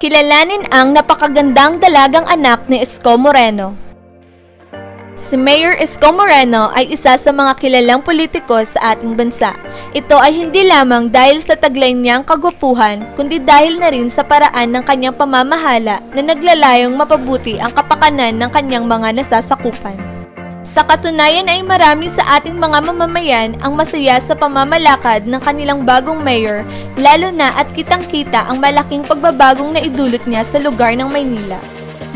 Kilalanin ang napakagandang dalagang anak ni Isko Moreno. Si Mayor Isko Moreno ay isa sa mga kilalang politiko sa ating bansa. Ito ay hindi lamang dahil sa taglay niyang kagwapuhan, kundi dahil na rin sa paraan ng kanyang pamamahala na naglalayong mapabuti ang kapakanan ng kanyang mga nasasakupan. Sa katunayan ay marami sa ating mga mamamayan ang masaya sa pamamalakad ng kanilang bagong mayor, lalo na at kitang-kita ang malaking pagbabagong naidulot niya sa lugar ng Maynila.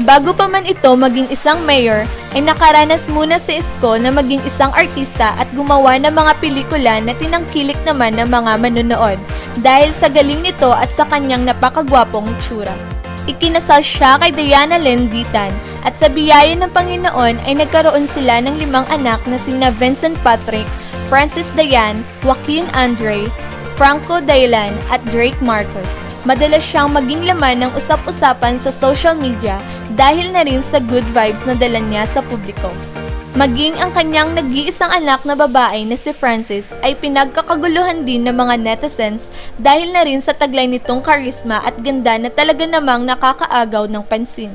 Bago pa man ito maging isang mayor, ay nakaranas muna si Isko na maging isang artista at gumawa ng mga pelikula na tinangkilik naman ng mga manonood dahil sa galing nito at sa kanyang napakagwapong itsura. Ikinasal siya kay Diana Lenditan at sa biyaya ng Panginoon ay nagkaroon sila ng 5 anak na sina Vincent Patrick, Francis Dayan, Joaquin Andre, Franco Daylan at Drake Marcos. Madalas siyang maging laman ng usap-usapan sa social media dahil na rin sa good vibes na dala niya sa publiko. Maging ang kanyang nag-iisang anak na babae na si Francis ay pinagkakaguluhan din ng mga netizens dahil na rin sa taglay nitong karisma at ganda na talaga namang nakakaagaw ng pansin.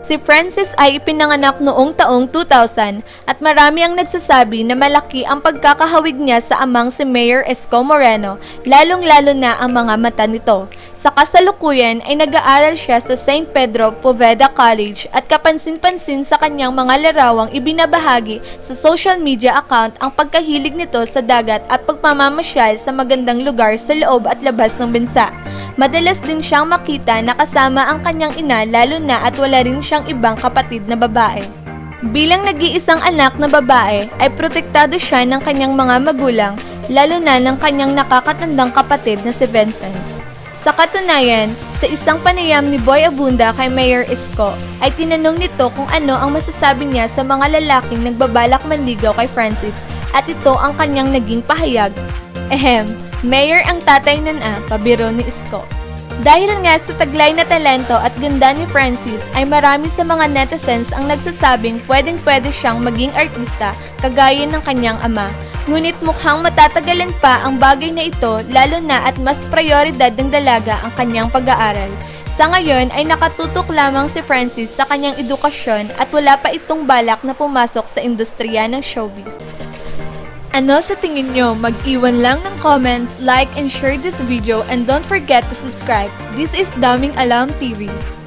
Si Francis ay ipinanganak noong taong 2000 at marami ang nagsasabi na malaki ang pagkakahawig niya sa amang si Mayor Isko Moreno, lalong-lalo na ang mga mata nito. Sa kasalukuyan ay nag-aaral siya sa St. Pedro Poveda College at kapansin-pansin sa kanyang mga larawang ibinabahagi sa social media account ang pagkahilig nito sa dagat at pagmamamasyal sa magandang lugar sa loob at labas ng bansa. Madalas din siyang makita na kasama ang kanyang ina lalo na at wala rin siyang ibang kapatid na babae. Bilang nag-iisang anak na babae ay protektado siya ng kanyang mga magulang lalo na ng kanyang nakakatandang kapatid na si Vincent. Sa katunayan, sa isang panayam ni Boy Abunda kay Mayor Isko ay tinanong nito kung ano ang masasabi niya sa mga lalaking nagbabalak manligaw kay Francis at ito ang kanyang naging pahayag. Mayor ang tatay nun pabiro ni Isko. Dahil nga sa taglay na talento at ganda ni Francis ay marami sa mga netizens ang nagsasabing pwedeng-pwede siyang maging artista kagaya ng kanyang ama. Ngunit mukhang matatagalan pa ang bagay na ito lalo na at mas prioridad ng dalaga ang kanyang pag-aaral. Sa ngayon ay nakatutok lamang si Francis sa kanyang edukasyon at wala pa itong balak na pumasok sa industriya ng showbiz. Ano sa tingin nyo? Mag-iwan lang ng comment, like and share this video and don't forget to subscribe. This is Daming Alam TV.